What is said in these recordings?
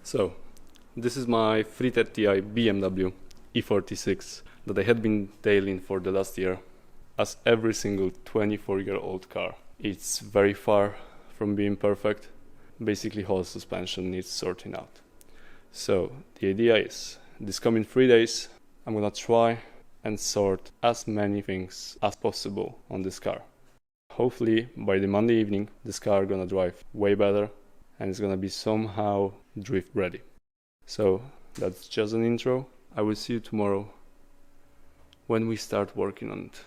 So, this is my 330i BMW E46 that I had been detailing for the last year. As every single 24-year-old car, it's very far from being perfect. Basically, whole suspension needs sorting out. So, the idea is, this coming 3 days, I'm gonna try and sort as many things as possible on this car. Hopefully, by the Monday evening, this car gonna drive way better and it's gonna be somehow drift ready. So that's just an intro. I will see you tomorrow when we start working on it.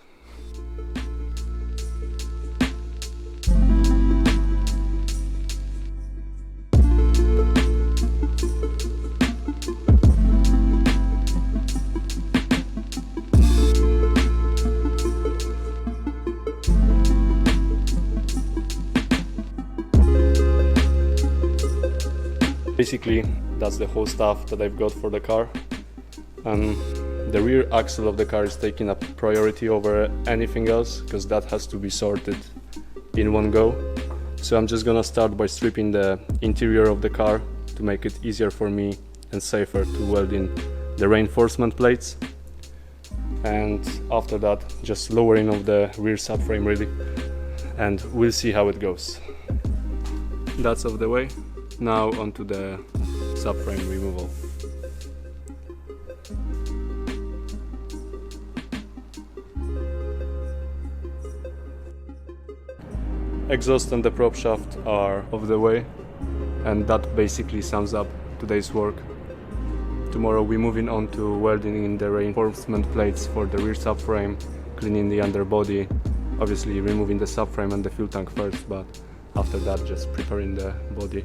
Basically, that's the whole stuff that I've got for the car. The rear axle of the car is taking up priority over anything else because that has to be sorted in one go. So I'm just gonna start by stripping the interior of the car to make it easier for me and safer to weld in the reinforcement plates. And after that, just lowering of the rear subframe really. And we'll see how it goes. That's out of the way. Now onto the subframe removal. Exhaust and the prop shaft are off the way, and that basically sums up today's work. Tomorrow we're moving on to welding in the reinforcement plates for the rear subframe, cleaning the underbody, obviously removing the subframe and the fuel tank first, but after that just preparing the body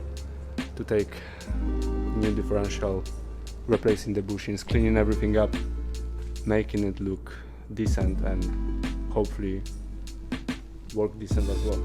to take new differential, replacing the bushings, cleaning everything up, making it look decent and hopefully work decent as well.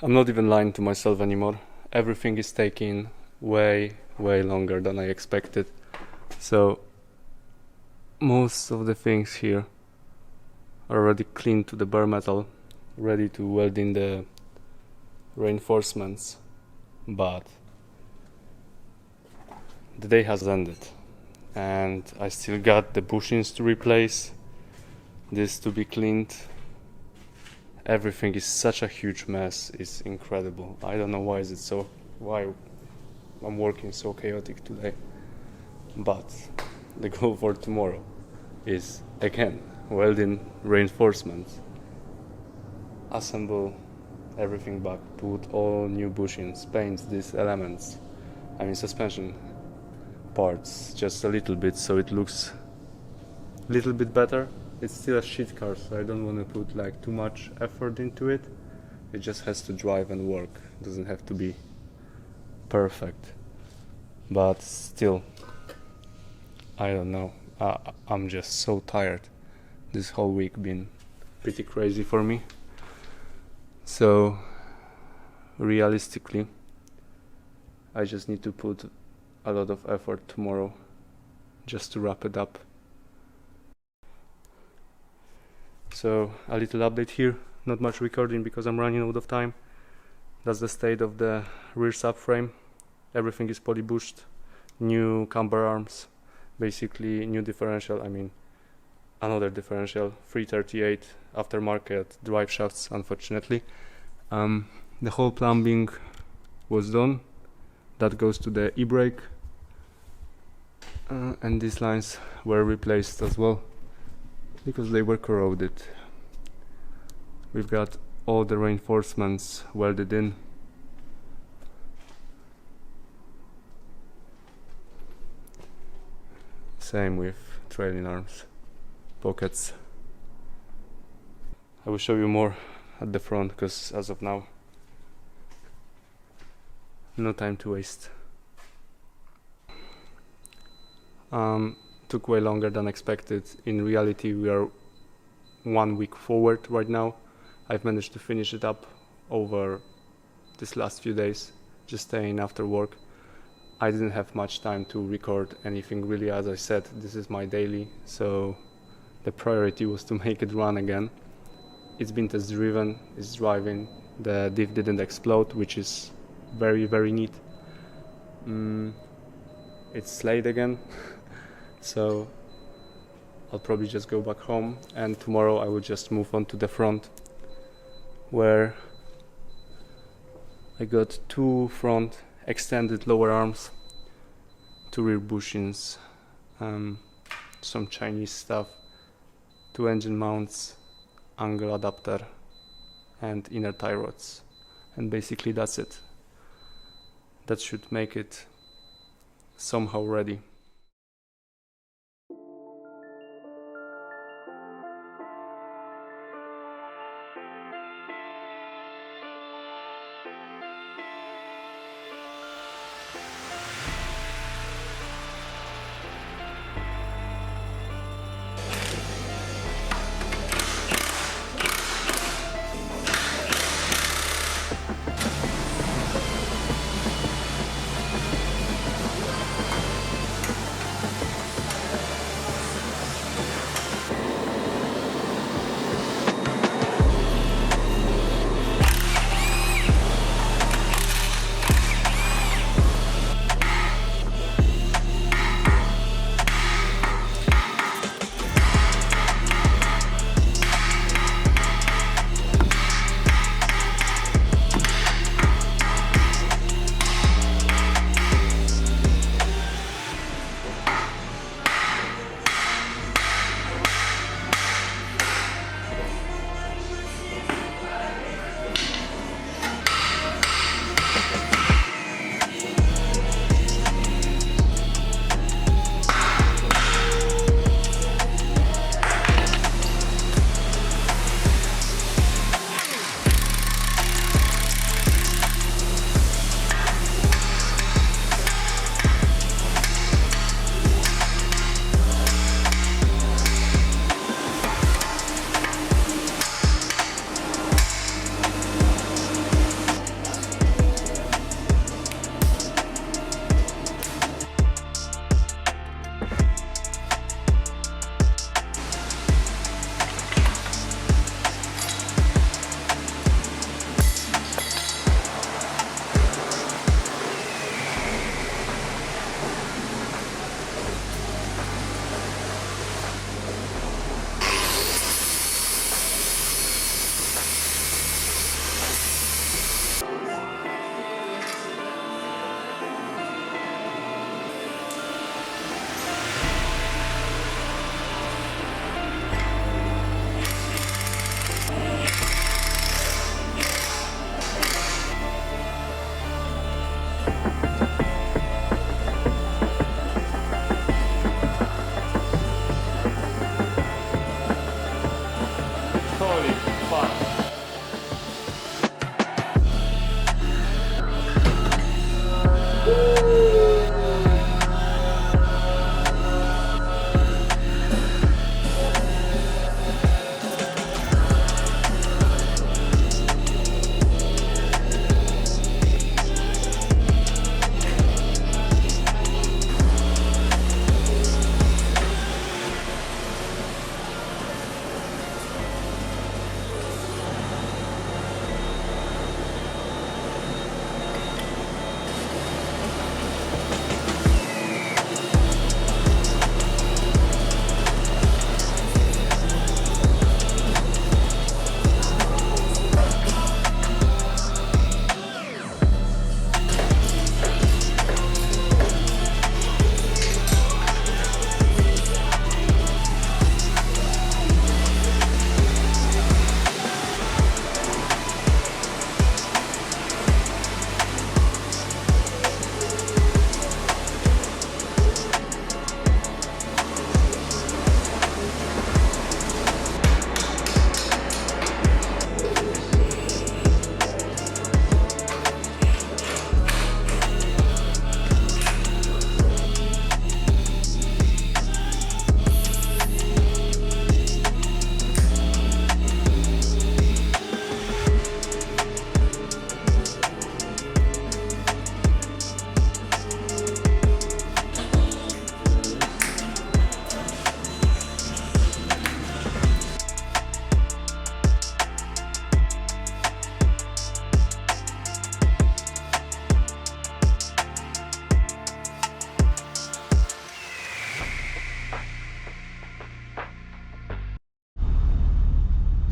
I'm not even lying to myself anymore. everything is taking way longer than I expected. So most of the things here are already clean to the bare metal, ready to weld in the reinforcements, but the day has ended and I still got the bushings to replace, this to be cleaned. Everything is such a huge mess, it's incredible. I don't know why I'm working so chaotic today. But the goal for tomorrow is again welding reinforcements, assemble everything back, put all new bushings, paint these elements, suspension parts just a little bit so it looks a little bit better. It's still a shit car, so I don't want to put like too much effort into it. It just has to drive and work, it doesn't have to be perfect. But still, I don't know, I'm just so tired. This whole week been pretty crazy for me. So realistically, I just need to put a lot of effort tomorrow just to wrap it up. So a little update here, not much recording because I'm running out of time. That's the state of the rear subframe. Everything is polybushed, new camber arms, basically new differential, another differential, 338 aftermarket drive shafts, unfortunately. The whole plumbing was done. That goes to the e-brake, and these lines were replaced as well because they were corroded. We've got all the reinforcements welded in. Same with trailing arms, pockets. I will show you more at the front because as of now, no time to waste. Took way longer than expected. In reality, we are 1 week forward right now. I've managed to finish it up over this last few days, just staying after work. I didn't have much time to record anything really. As I said, this is my daily, so the priority was to make it run again. It's been test driven, it's driving, the diff didn't explode, which is very neat. It's late again, so I'll probably just go back home, and tomorrow I will just move on to the front, where I got 2 front extended lower arms, 2 rear bushings, some Chinese stuff, 2 engine mounts, angle adapter and inner tie rods, and basically that's it. That should make it somehow ready.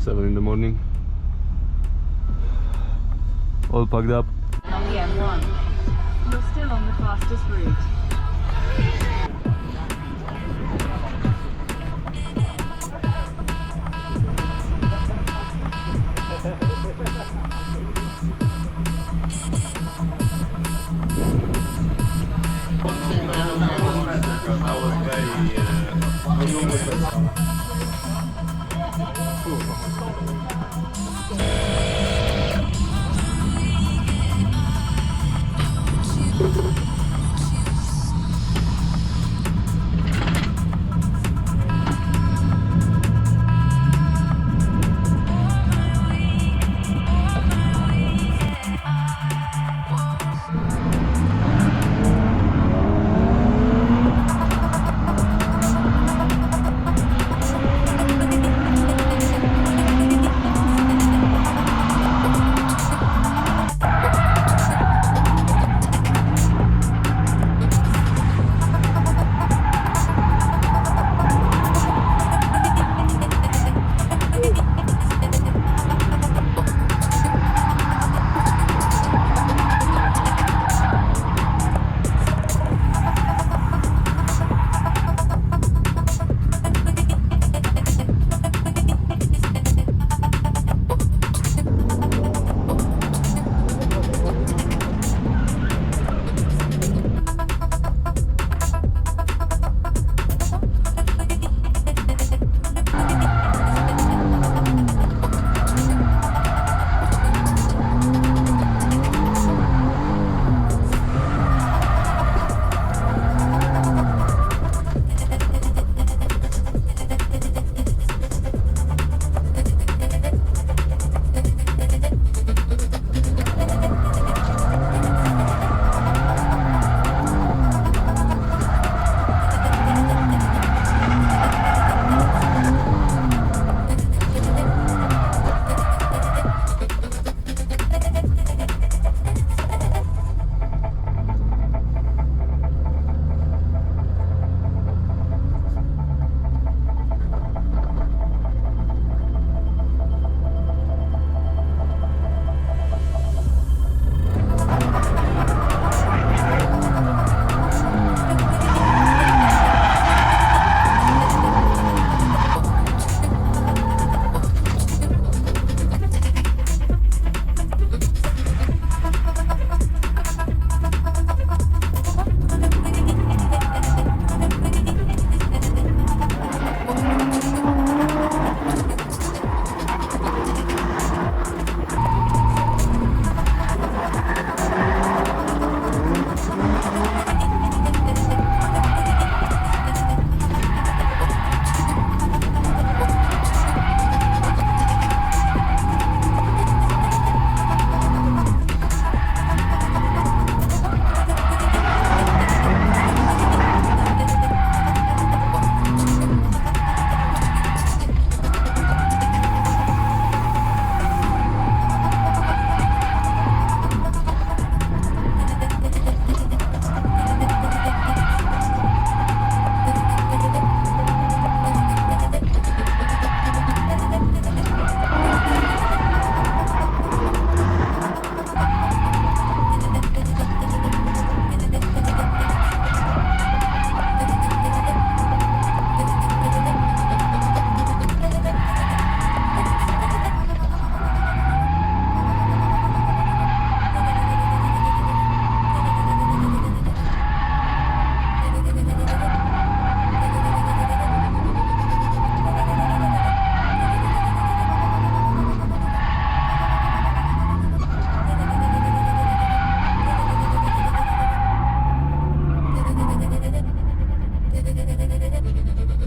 7 in the morning. All packed up. On the M1. You're still on the fastest route.